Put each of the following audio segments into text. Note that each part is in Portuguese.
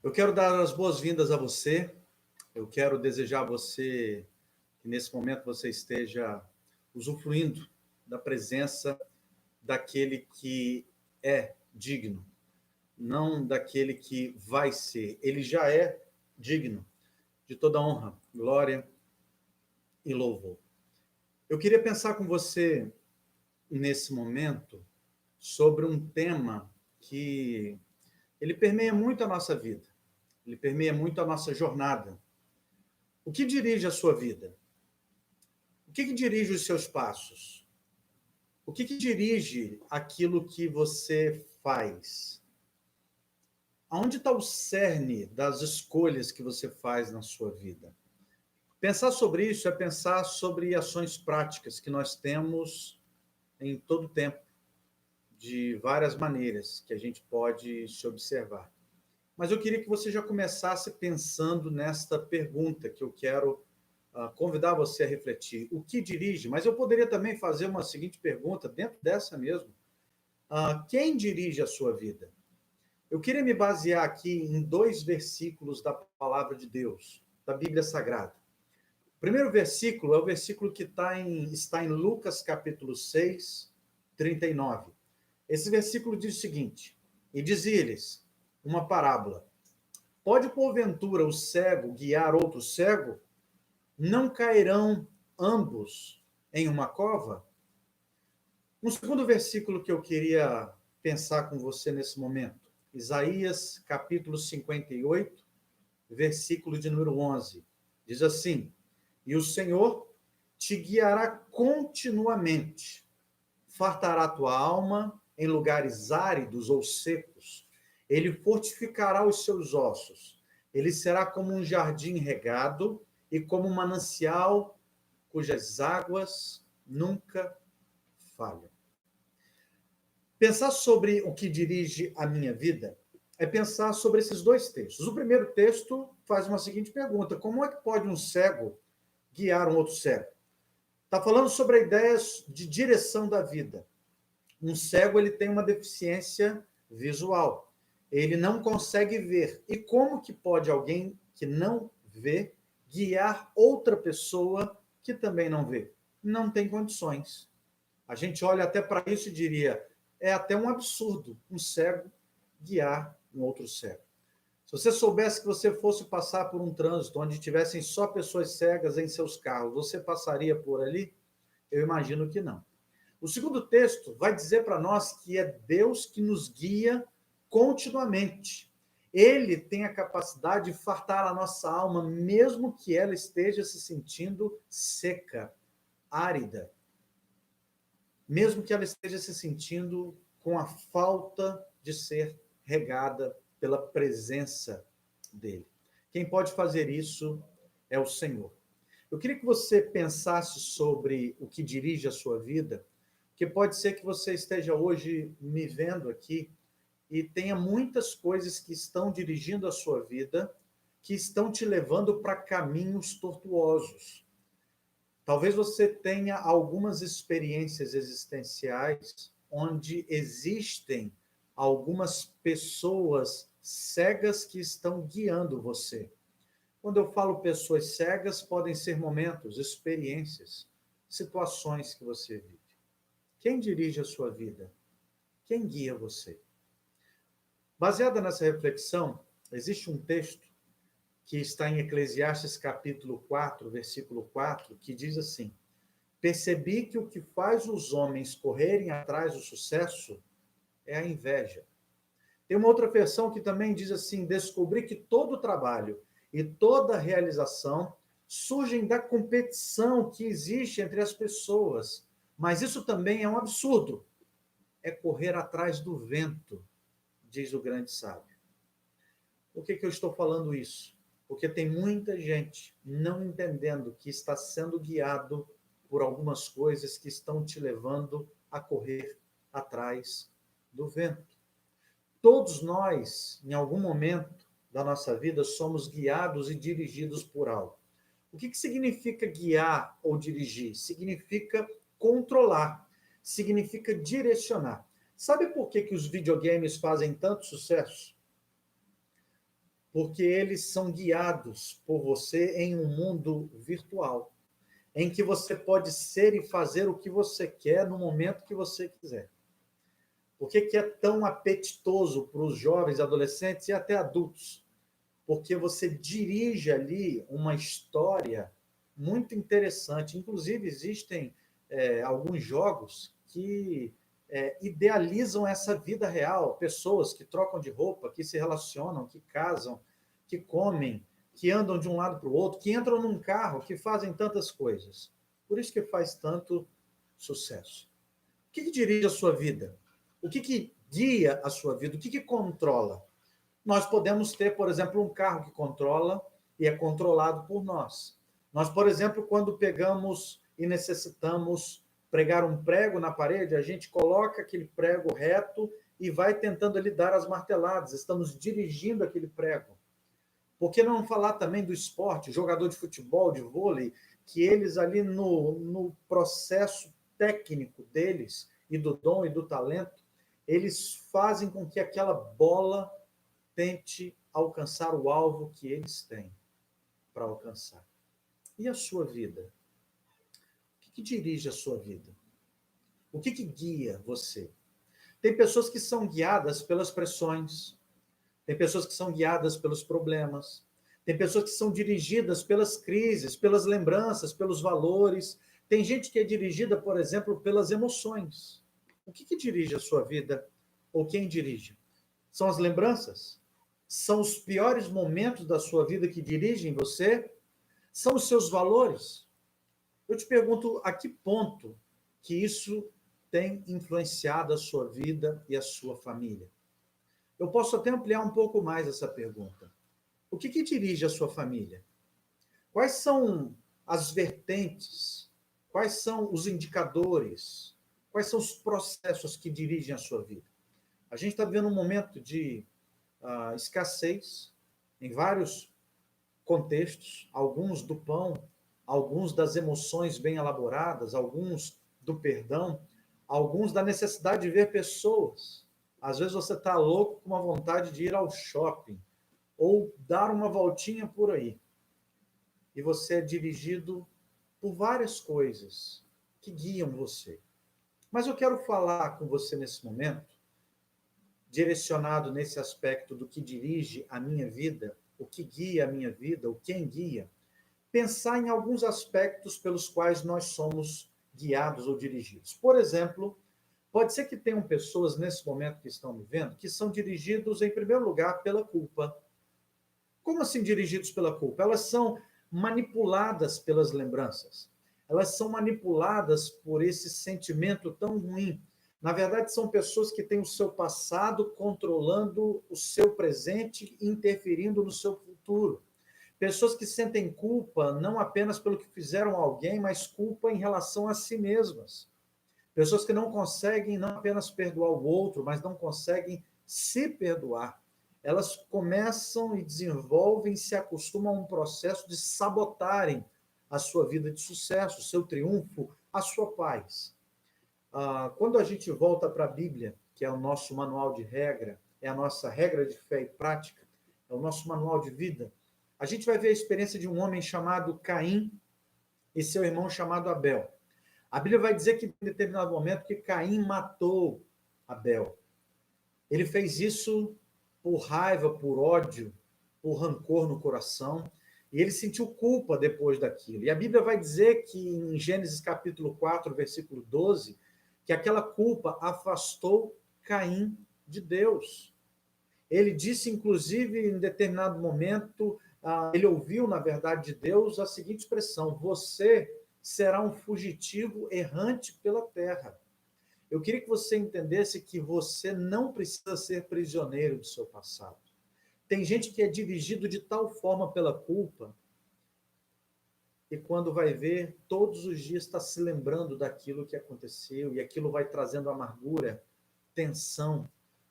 Eu quero dar as boas-vindas a você. Eu quero desejar a você que nesse momento você esteja usufruindo da presença daquele que é digno, não daquele que vai ser. Ele já é digno de toda honra, glória e louvor. Eu queria pensar com você nesse momento sobre um tema que ele permeia muito a nossa vida. Ele permeia muito a nossa jornada. O que dirige a sua vida? O que dirige os seus passos? O que dirige aquilo que você faz? Aonde está o cerne das escolhas que você faz na sua vida? Pensar sobre isso é pensar sobre ações práticas que nós temos em todo o tempo, de várias maneiras que a gente pode se observar. Mas eu queria que você já começasse pensando nesta pergunta que eu quero convidar você a refletir. O que dirige? Mas eu poderia também fazer uma seguinte pergunta, dentro dessa mesmo. Quem dirige a sua vida? Eu queria me basear aqui em dois versículos da palavra de Deus, da Bíblia Sagrada. O primeiro versículo é o versículo que está em Lucas capítulo 6, 39. Esse versículo diz o seguinte: e dizia-lhes uma parábola: pode porventura o cego guiar outro cego? Não cairão ambos em uma cova? Um segundo versículo que eu queria pensar com você nesse momento, Isaías capítulo 58, versículo de número 11. Diz assim: e o Senhor te guiará continuamente, fartará tua alma em lugares áridos ou secos, ele fortificará os seus ossos, ele será como um jardim regado e como um manancial cujas águas nunca falham. Pensar sobre o que dirige a minha vida é pensar sobre esses dois textos. O primeiro texto faz uma seguinte pergunta: como é que pode um cego guiar um outro cego? Está falando sobre a ideia de direção da vida. Um cego ele tem uma deficiência visual. Ele não consegue ver. E como que pode alguém que não vê guiar outra pessoa que também não vê? Não tem condições. A gente olha até para isso e diria, é até um absurdo um cego guiar um outro cego. Se você soubesse que você fosse passar por um trânsito onde tivessem só pessoas cegas em seus carros, você passaria por ali? Eu imagino que não. O segundo texto vai dizer para nós que é Deus que nos guia continuamente. Ele tem a capacidade de fartar a nossa alma, mesmo que ela esteja se sentindo seca, árida, mesmo que ela esteja se sentindo com a falta de ser regada pela presença dele. Quem pode fazer isso é o Senhor. Eu queria que você pensasse sobre o que dirige a sua vida, porque pode ser que você esteja hoje me vendo aqui e tenha muitas coisas que estão dirigindo a sua vida, que estão te levando para caminhos tortuosos. Talvez você tenha algumas experiências existenciais onde existem algumas pessoas cegas que estão guiando você. Quando eu falo pessoas cegas, podem ser momentos, experiências, situações que você vive. Quem dirige a sua vida? Quem guia você? Baseada nessa reflexão, existe um texto que está em Eclesiastes capítulo 4, versículo 4, que diz assim: percebi que o que faz os homens correrem atrás do sucesso é a inveja. Tem uma outra versão que também diz assim: descobri que todo trabalho e toda realização surgem da competição que existe entre as pessoas. Mas isso também é um absurdo. É correr atrás do vento, diz o grande sábio. Por que eu estou falando isso? Porque tem muita gente não entendendo que está sendo guiado por algumas coisas que estão te levando a correr atrás do vento. Todos nós, em algum momento da nossa vida, somos guiados e dirigidos por algo. O que significa guiar ou dirigir? Significa controlar, significa direcionar. Sabe por que os videogames fazem tanto sucesso? porque eles são guiados por você em um mundo virtual, em que você pode ser e fazer o que você quer no momento que você quiser. Por que é tão apetitoso para os jovens, adolescentes e até adultos? Porque você dirige ali uma história muito interessante. Inclusive, existem alguns jogos que idealizam essa vida real. Pessoas que trocam de roupa, que se relacionam, que casam, que comem, que andam de um lado para o outro, que entram num carro, que fazem tantas coisas. Por isso que faz tanto sucesso. O que dirige a sua vida? O que guia a sua vida? O que controla? Nós podemos ter, por exemplo, um carro que controla e é controlado por nós. Nós, por exemplo, quando pegamos e necessitamos pregar um prego na parede, a gente coloca aquele prego reto e vai tentando ali dar as marteladas. Estamos dirigindo aquele prego. Por que não falar também do esporte, jogador de futebol, de vôlei, que eles ali no processo técnico deles e do dom e do talento, eles fazem com que aquela bola tente alcançar o alvo que eles têm para alcançar. E a sua vida? O que dirige a sua vida? O que guia você? Tem pessoas que são guiadas pelas pressões, tem pessoas que são guiadas pelos problemas, tem pessoas que são dirigidas pelas crises, pelas lembranças, pelos valores. Tem gente que é dirigida, por exemplo, pelas emoções. O que dirige a sua vida? Ou quem dirige? São as lembranças? São os piores momentos da sua vida que dirigem você? São os seus valores? Eu te pergunto a que ponto que isso tem influenciado a sua vida e a sua família? Eu posso até ampliar um pouco mais essa pergunta. O que dirige a sua família? Quais são as vertentes? Quais são os indicadores? Quais são os processos que dirigem a sua vida? A gente está vivendo um momento de escassez em vários contextos, alguns do pão, alguns das emoções bem elaboradas, alguns do perdão, alguns da necessidade de ver pessoas. Às vezes você está louco com uma vontade de ir ao shopping ou dar uma voltinha por aí. E você é dirigido por várias coisas que guiam você. Mas eu quero falar com você nesse momento, direcionado nesse aspecto do que dirige a minha vida, o que guia a minha vida, o quem guia, pensar em alguns aspectos pelos quais nós somos guiados ou dirigidos. Por exemplo, pode ser que tenham pessoas nesse momento que estão me vendo que são dirigidos, em primeiro lugar, pela culpa. Como assim dirigidos pela culpa? Elas são manipuladas pelas lembranças. Elas são manipuladas por esse sentimento tão ruim. Na verdade, são pessoas que têm o seu passado controlando o seu presente e interferindo no seu futuro. Pessoas que sentem culpa não apenas pelo que fizeram a alguém, mas culpa em relação a si mesmas. Pessoas que não conseguem não apenas perdoar o outro, mas não conseguem se perdoar. Elas começam e desenvolvem, se acostumam a um processo de sabotarem a sua vida de sucesso, o seu triunfo, a sua paz. Quando a gente volta para a Bíblia, que é o nosso manual de regra, é a nossa regra de fé e prática, é o nosso manual de vida, a gente vai ver a experiência de um homem chamado Caim e seu irmão chamado Abel. A Bíblia vai dizer que em determinado momento que Caim matou Abel. Ele fez isso por raiva, por ódio, por rancor no coração, e ele sentiu culpa depois daquilo. E a Bíblia vai dizer que em Gênesis capítulo 4, versículo 12, que aquela culpa afastou Caim de Deus. Ele disse, inclusive, em determinado momento, ele ouviu, na verdade, de Deus a seguinte expressão: você será um fugitivo errante pela terra. Eu queria que você entendesse que você não precisa ser prisioneiro do seu passado. Tem gente que é dirigido de tal forma pela culpa e quando vai ver, todos os dias está se lembrando daquilo que aconteceu e aquilo vai trazendo amargura, tensão,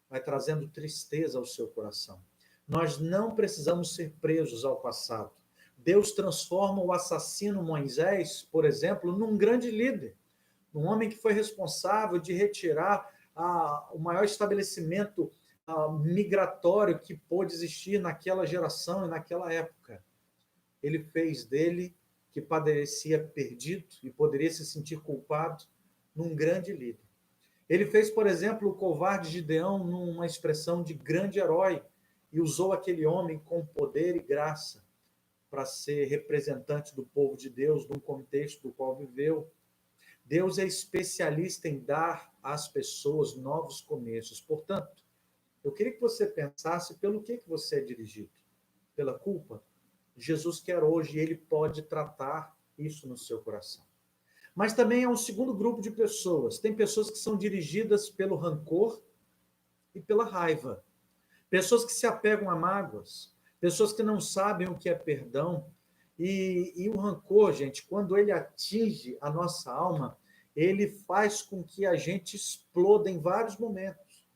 vai trazendo tristeza ao seu coração. Nós não precisamos ser presos ao passado. Deus transforma o assassino Moisés, por exemplo, num grande líder, num homem que foi responsável de retirar o maior estabelecimento migratório que pôde existir naquela geração e naquela época. Ele fez dele, que parecia perdido e poderia se sentir culpado, num grande líder. Ele fez, por exemplo, o covarde Gideão numa expressão de grande herói e usou aquele homem com poder e graça para ser representante do povo de Deus, num contexto do qual viveu. Deus é especialista em dar às pessoas novos começos. Portanto, eu queria que você pensasse pelo que você é dirigido. Pela culpa? Jesus quer hoje e ele pode tratar isso no seu coração. Mas também há um segundo grupo de pessoas. Tem pessoas que são dirigidas pelo rancor e pela raiva. Pessoas que se apegam a mágoas. Pessoas que não sabem o que é perdão. E o rancor, gente, quando ele atinge a nossa alma, ele faz com que a gente exploda em vários momentos.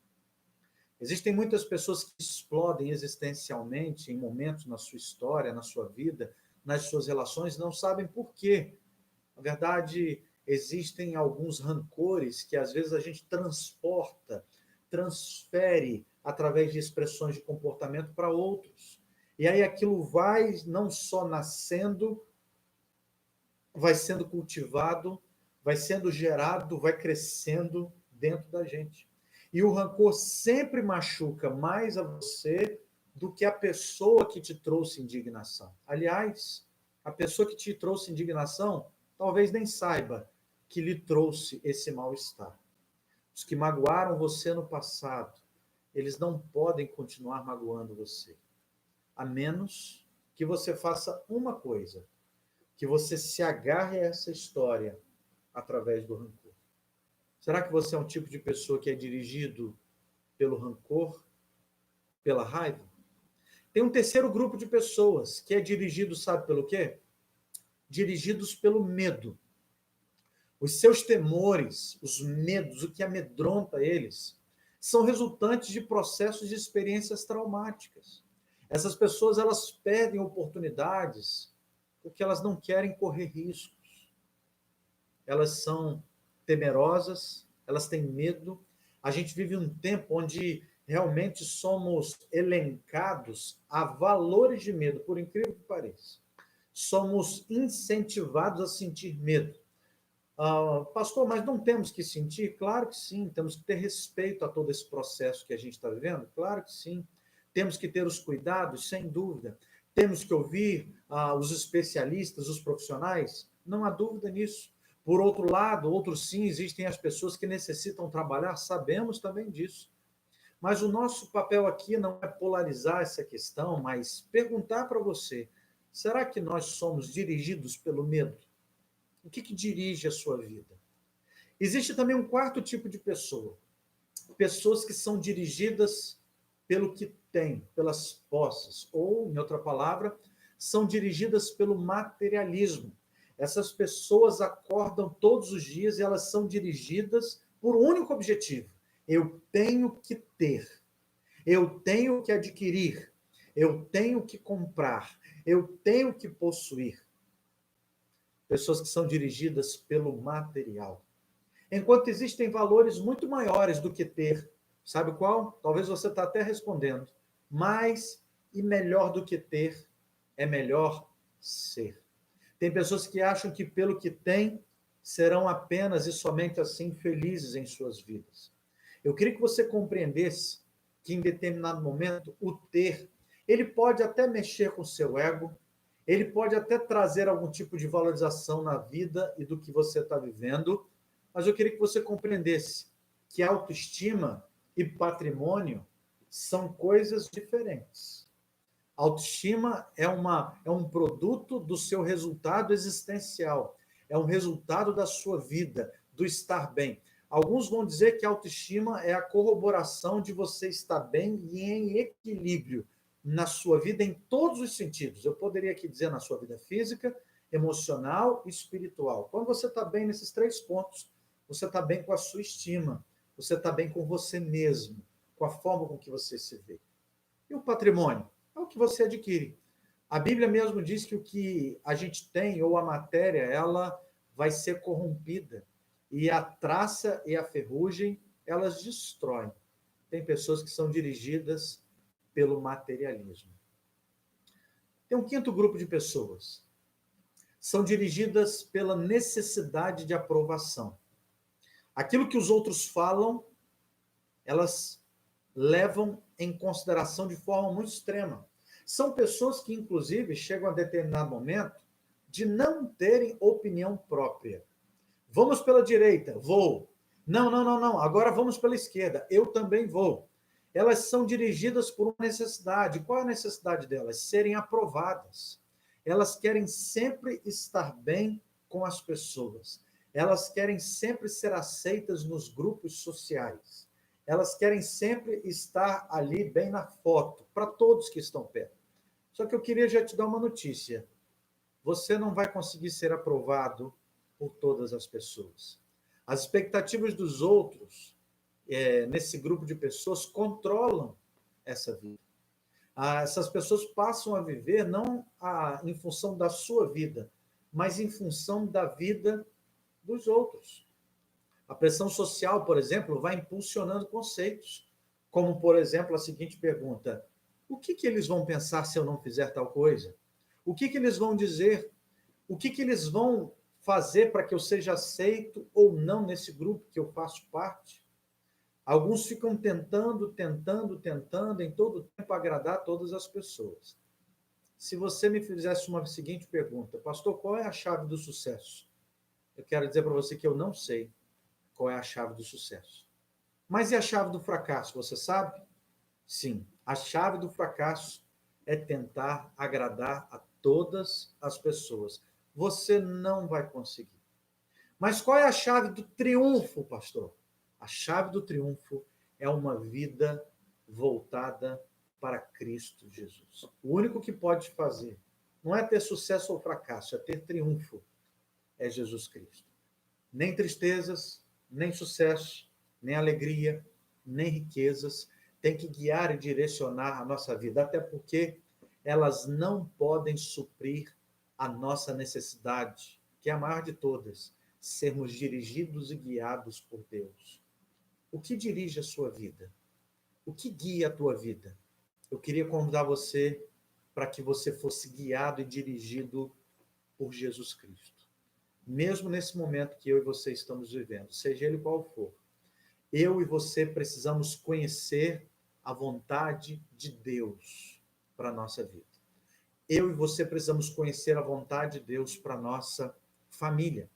Existem muitas pessoas que explodem existencialmente em momentos na sua história, na sua vida, nas suas relações, não sabem por quê. Na verdade, existem alguns rancores que às vezes a gente transporta, transfere através de expressões de comportamento para outros. E aí aquilo vai não só nascendo, vai sendo cultivado, vai sendo gerado, vai crescendo dentro da gente. E o rancor sempre machuca mais a você do que a pessoa que te trouxe indignação. Aliás, a pessoa que te trouxe indignação talvez nem saiba que lhe trouxe esse mal-estar. Os que magoaram você no passado, eles não podem continuar magoando você, a menos que você faça uma coisa, que você se agarre a essa história através do rancor. Será que você é um tipo de pessoa que é dirigido pelo rancor, pela raiva? Tem um terceiro grupo de pessoas que é dirigido, sabe pelo quê? Dirigidos pelo medo. Os seus temores, os medos, o que amedronta eles, são resultantes de processos de experiências traumáticas. Essas pessoas, elas perdem oportunidades porque elas não querem correr riscos. Elas são temerosas, elas têm medo. A gente vive um tempo onde realmente somos elencados a valores de medo, por incrível que pareça. Somos incentivados a sentir medo. Pastor, mas não temos que sentir? Claro que sim, temos que ter respeito a todo esse processo que a gente está vivendo? Claro que sim. Temos que ter os cuidados, sem dúvida. Temos que ouvir os especialistas, os profissionais? Não há dúvida nisso. Por outro lado, outros sim, existem as pessoas que necessitam trabalhar, sabemos também disso. Mas o nosso papel aqui não é polarizar essa questão, mas perguntar para você, será que nós somos dirigidos pelo medo? O que dirige a sua vida? Existe também um quarto tipo de pessoa. Pessoas que são dirigidas pelo que têm, pelas posses, ou, em outra palavra, são dirigidas pelo materialismo. Essas pessoas acordam todos os dias e elas são dirigidas por um único objetivo: eu tenho que ter, eu tenho que adquirir, eu tenho que comprar, eu tenho que possuir. Pessoas que são dirigidas pelo material. Enquanto existem valores muito maiores do que ter. Sabe qual? Talvez você está até respondendo. Mais e melhor do que ter é melhor ser. Tem pessoas que acham que pelo que têm serão apenas e somente assim felizes em suas vidas. Eu queria que você compreendesse que em determinado momento o ter, ele pode até mexer com o seu ego, ele pode até trazer algum tipo de valorização na vida e do que você está vivendo, mas eu queria que você compreendesse que autoestima e patrimônio são coisas diferentes. Autoestima é um produto do seu resultado existencial, é um resultado da sua vida, do estar bem. Alguns vão dizer que autoestima é a corroboração de você estar bem e em equilíbrio na sua vida em todos os sentidos. Eu poderia aqui dizer na sua vida física, emocional e espiritual. Quando você está bem nesses 3 pontos, você está bem com a sua estima, você está bem com você mesmo, com a forma com que você se vê. E o patrimônio? É o que você adquire. A Bíblia mesmo diz que o que a gente tem, ou a matéria, ela vai ser corrompida. E a traça e a ferrugem, elas destroem. tem pessoas que são dirigidas pelo materialismo. Tem um quinto grupo de pessoas. São dirigidas pela necessidade de aprovação. Aquilo que os outros falam, elas levam em consideração de forma muito extrema. São pessoas que, inclusive, chegam a determinado momento de não terem opinião própria. Vamos pela direita, vou. Não. Agora vamos pela esquerda, eu também vou. Elas são dirigidas por uma necessidade. Qual é a necessidade delas? Serem aprovadas. Elas querem sempre estar bem com as pessoas. Elas querem sempre ser aceitas nos grupos sociais. Elas querem sempre estar ali bem na foto, para todos que estão perto. Só que eu queria já te dar uma notícia. Você não vai conseguir ser aprovado por todas as pessoas. As expectativas dos outros, nesse grupo de pessoas, controlam essa vida. Essas pessoas passam a viver não em função da sua vida, mas em função da vida dos outros. A pressão social, por exemplo, vai impulsionando conceitos, como, por exemplo, a seguinte pergunta: o que eles vão pensar se eu não fizer tal coisa? O que eles vão dizer? O que eles vão fazer para que eu seja aceito ou não nesse grupo que eu faço parte? Alguns ficam tentando, em todo tempo agradar todas as pessoas. Se você me fizesse uma seguinte pergunta: pastor, qual é a chave do sucesso? Eu quero dizer para você que eu não sei qual é a chave do sucesso. Mas e a chave do fracasso, você sabe? Sim, a chave do fracasso é tentar agradar a todas as pessoas. Você não vai conseguir. Mas qual é a chave do triunfo, pastor? A chave do triunfo é uma vida voltada para Cristo Jesus. O único que pode fazer não é ter sucesso ou fracasso, é ter triunfo. É Jesus Cristo. Nem tristezas, nem sucesso, nem alegria, nem riquezas tem que guiar e direcionar a nossa vida, até porque elas não podem suprir a nossa necessidade, que é a maior de todas, sermos dirigidos e guiados por Deus. O que dirige a sua vida? O que guia a tua vida? Eu queria convidar você para que você fosse guiado e dirigido por Jesus Cristo. Mesmo nesse momento que eu e você estamos vivendo, seja ele qual for, eu e você precisamos conhecer a vontade de Deus para a nossa vida. Eu e você precisamos conhecer a vontade de Deus para a nossa família.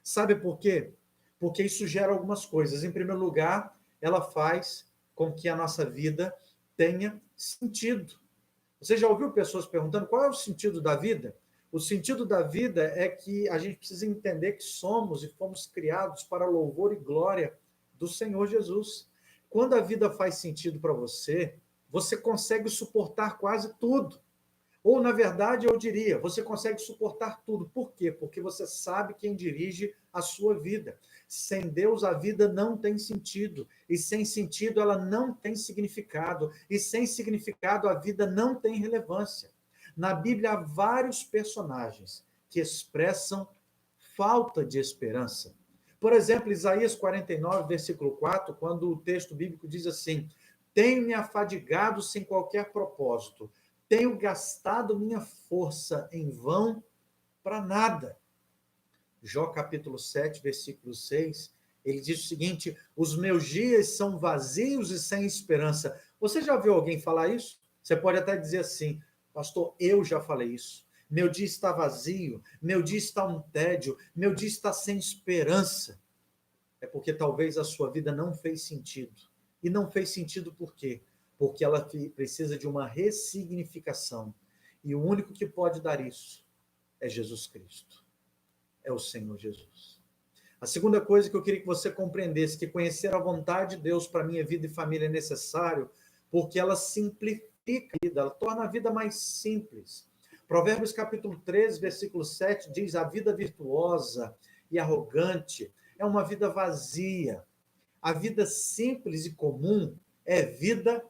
Sabe por quê? Porque isso gera algumas coisas. Em primeiro lugar, ela faz com que a nossa vida tenha sentido. Você já ouviu pessoas perguntando qual é o sentido da vida? O sentido da vida é que a gente precisa entender que somos e fomos criados para louvor e glória do Senhor Jesus. Quando a vida faz sentido para você, você consegue suportar quase tudo. Ou, na verdade, eu diria, você consegue suportar tudo. Por quê? Porque você sabe quem dirige a sua vida. Sem Deus, a vida não tem sentido. E sem sentido, ela não tem significado. E sem significado, a vida não tem relevância. Na Bíblia, há vários personagens que expressam falta de esperança. Por exemplo, Isaías 49, versículo 4, quando o texto bíblico diz assim: tenho-me afadigado sem qualquer propósito, tenho gastado minha força em vão para nada. Jó capítulo 7, versículo 6, ele diz o seguinte: os meus dias são vazios e sem esperança. Você já ouviu alguém falar isso? Você pode até dizer assim: pastor, eu já falei isso. Meu dia está vazio, meu dia está um tédio, meu dia está sem esperança. É porque talvez a sua vida não fez sentido. E não fez sentido por quê? Porque ela precisa de uma ressignificação. E o único que pode dar isso é Jesus Cristo. É o Senhor Jesus. A segunda coisa que eu queria que você compreendesse, que conhecer a vontade de Deus para a minha vida e família é necessário, porque ela simplifica a vida, ela torna a vida mais simples. Provérbios capítulo 13, versículo 7 diz: a vida virtuosa e arrogante é uma vida vazia. A vida simples e comum é vida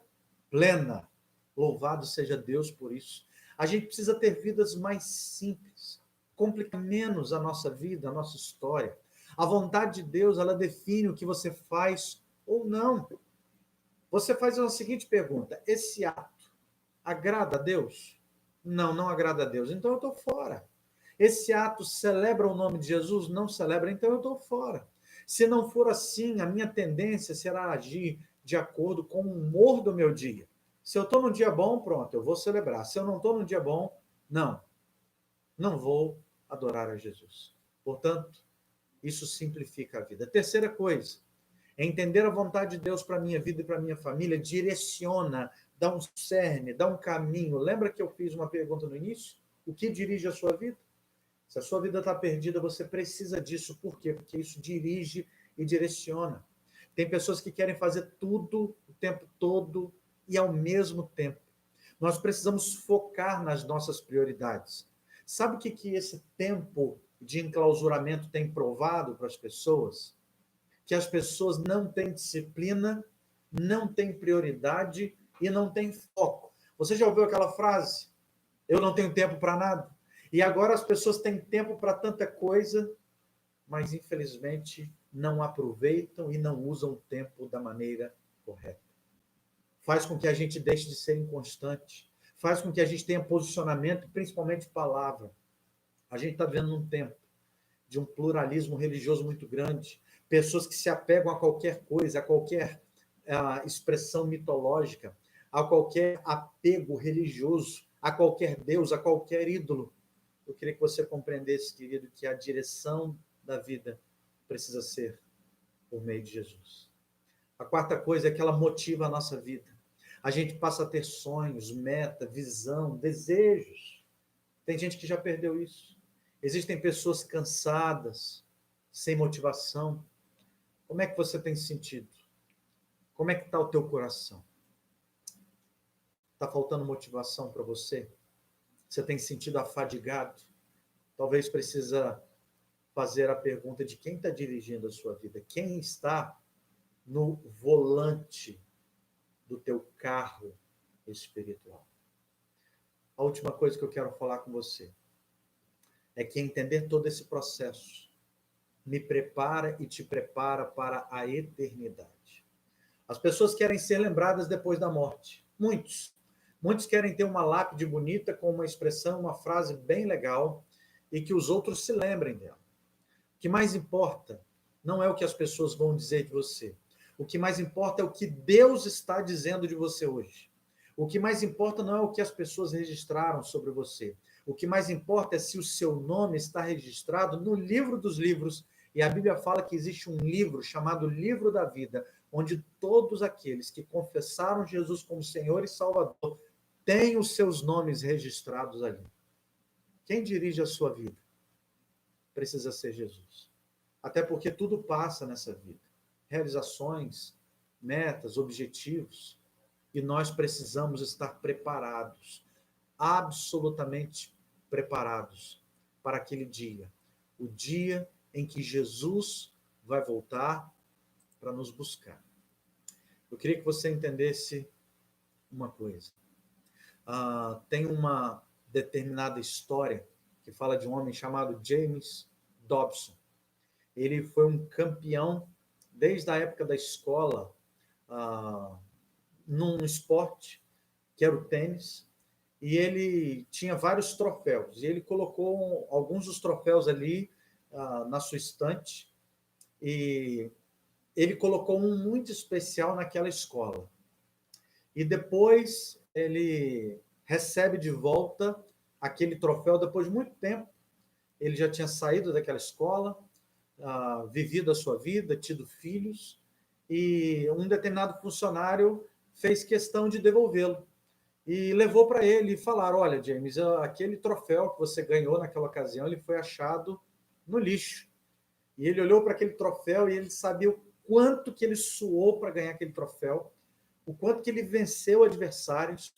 plena. Louvado seja Deus por isso. A gente precisa ter vidas mais simples, complicar menos a nossa vida, a nossa história. A vontade de Deus, ela define o que você faz ou não. Você faz a seguinte pergunta: esse ato agrada a Deus? Não, não agrada a Deus. Então eu estou fora. Esse ato celebra o nome de Jesus? Não celebra, então eu estou fora. Se não for assim, a minha tendência será agir de acordo com o humor do meu dia. Se eu estou num dia bom, pronto, eu vou celebrar. Se eu não estou num dia bom, não vou adorar a Jesus. Portanto, isso simplifica a vida. Terceira coisa, é entender a vontade de Deus para a minha vida e para a minha família, direciona, dá um cerne, dá um caminho. Lembra que eu fiz uma pergunta no início? O que dirige a sua vida? Se a sua vida está perdida, você precisa disso. Por quê? Porque isso dirige e direciona. Tem pessoas que querem fazer tudo o tempo todo e ao mesmo tempo. Nós precisamos focar nas nossas prioridades. Sabe o que esse tempo de enclausuramento tem provado para as pessoas? Que as pessoas não têm disciplina, não têm prioridade e não têm foco. Você já ouviu aquela frase? Eu não tenho tempo para nada. E agora as pessoas têm tempo para tanta coisa, mas infelizmente não aproveitam e não usam o tempo da maneira correta. Faz com que a gente deixe de ser inconstante, faz com que a gente tenha posicionamento, principalmente palavra. A gente está vivendo num tempo de um pluralismo religioso muito grande, pessoas que se apegam a qualquer coisa, a qualquer expressão mitológica, a qualquer apego religioso, a qualquer Deus, a qualquer ídolo. Eu queria que você compreendesse, querido, que a direção da vida precisa ser por meio de Jesus. A quarta coisa é que ela motiva a nossa vida. A gente passa a ter sonhos, meta, visão, desejos. Tem gente que já perdeu isso. Existem pessoas cansadas, sem motivação. Como é que você tem sentido? Como é que está o teu coração? Está faltando motivação para você? Você tem sentido afadigado? Talvez precisa fazer a pergunta de quem está dirigindo a sua vida. Quem está no volante do teu carro espiritual? A última coisa que eu quero falar com você é que entender todo esse processo me prepara e te prepara para a eternidade. As pessoas querem ser lembradas depois da morte. Muitos querem ter uma lápide bonita com uma expressão, uma frase bem legal e que os outros se lembrem dela. O que mais importa não é o que as pessoas vão dizer de você. O que mais importa é o que Deus está dizendo de você hoje. O que mais importa não é o que as pessoas registraram sobre você. O que mais importa é se o seu nome está registrado no livro dos livros. E a Bíblia fala que existe um livro chamado Livro da Vida, onde todos aqueles que confessaram Jesus como Senhor e Salvador têm os seus nomes registrados ali. Quem dirige a sua vida precisa ser Jesus. Até porque tudo passa nessa vida. Realizações, metas, objetivos. E nós precisamos estar preparados, absolutamente preparados para aquele dia. O dia em que Jesus vai voltar para nos buscar. Eu queria que você entendesse uma coisa. Tem uma determinada história que fala de um homem chamado James Dobson. Ele foi um campeão desde a época da escola num esporte que era o tênis, e ele tinha vários troféus, e ele colocou alguns dos troféus ali na sua estante, e ele colocou um muito especial naquela escola. E depois ele recebe de volta aquele troféu depois de muito tempo. Ele já tinha saído daquela escola, vivido a sua vida, tido filhos, e um determinado funcionário fez questão de devolvê-lo. E levou para ele e falaram: olha, James, aquele troféu que você ganhou naquela ocasião, ele foi achado no lixo. E ele olhou para aquele troféu e ele sabia o quanto que ele suou para ganhar aquele troféu, o quanto que ele venceu adversários,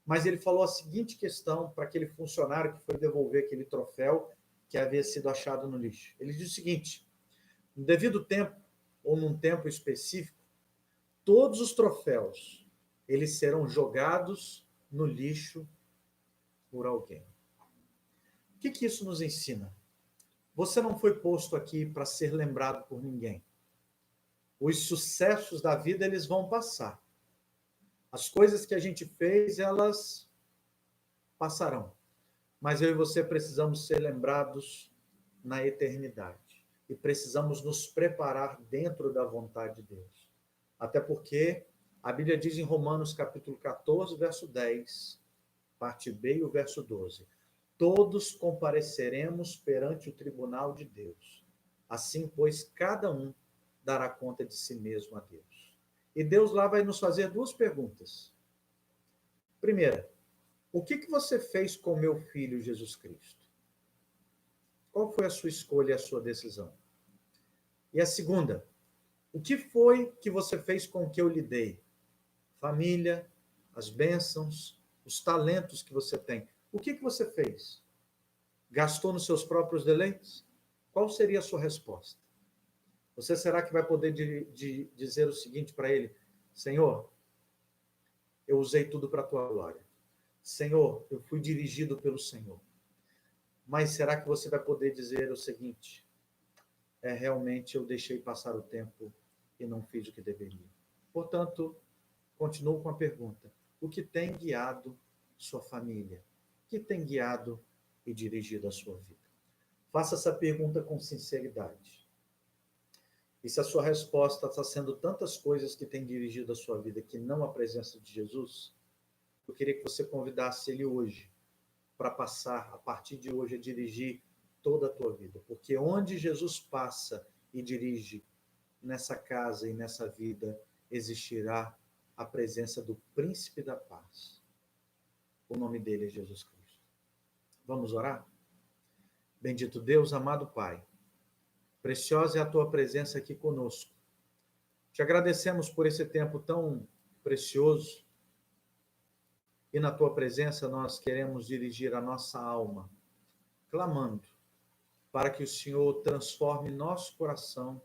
mas ele falou a seguinte questão para aquele funcionário que foi devolver aquele troféu que havia sido achado no lixo. Ele disse o seguinte: no devido tempo, ou num tempo específico, todos os troféus, eles serão jogados no lixo por alguém. O que isso nos ensina? Você não foi posto aqui para ser lembrado por ninguém. Os sucessos da vida, eles vão passar. As coisas que a gente fez, elas passarão. Mas eu e você precisamos ser lembrados na eternidade. E precisamos nos preparar dentro da vontade de Deus. Até porque a Bíblia diz em Romanos capítulo 14, verso 10, parte B e o verso 12: todos compareceremos perante o tribunal de Deus. Assim, pois, cada um dará conta de si mesmo a Deus. E Deus lá vai nos fazer duas perguntas. Primeira, o que você fez com meu filho Jesus Cristo? Qual foi a sua escolha e a sua decisão? E a segunda, o que foi que você fez com o que eu lhe dei? Família, as bênçãos, os talentos que você tem. O que você fez? Gastou nos seus próprios deleites? Qual seria a sua resposta? Você será que vai poder dizer o seguinte para ele: Senhor, eu usei tudo para a tua glória. Senhor, eu fui dirigido pelo Senhor. Mas será que você vai poder dizer o seguinte: realmente eu deixei passar o tempo e não fiz o que deveria? Portanto, continuo com a pergunta: o que tem guiado sua família? O que tem guiado e dirigido a sua vida? Faça essa pergunta com sinceridade. E se a sua resposta está sendo tantas coisas que têm dirigido a sua vida que não a presença de Jesus, eu queria que você convidasse ele hoje para passar, a partir de hoje, a dirigir toda a tua vida. Porque onde Jesus passa e dirige, nessa casa e nessa vida, existirá a presença do Príncipe da Paz. O nome dele é Jesus Cristo. Vamos orar? Bendito Deus, amado Pai, preciosa é a tua presença aqui conosco. Te agradecemos por esse tempo tão precioso e na tua presença nós queremos dirigir a nossa alma, clamando para que o Senhor transforme nosso coração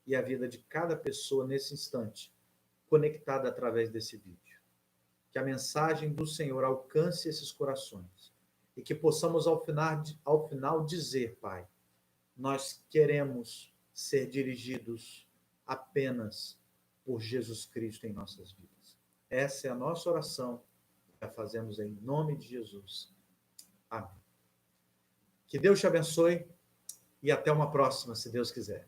e a vida de cada pessoa nesse instante, conectada através desse vídeo. Que a mensagem do Senhor alcance esses corações e que possamos ao final dizer, Pai, nós queremos ser dirigidos apenas por Jesus Cristo em nossas vidas. Essa é a nossa oração, que a fazemos em nome de Jesus. Amém. Que Deus te abençoe e até uma próxima, se Deus quiser.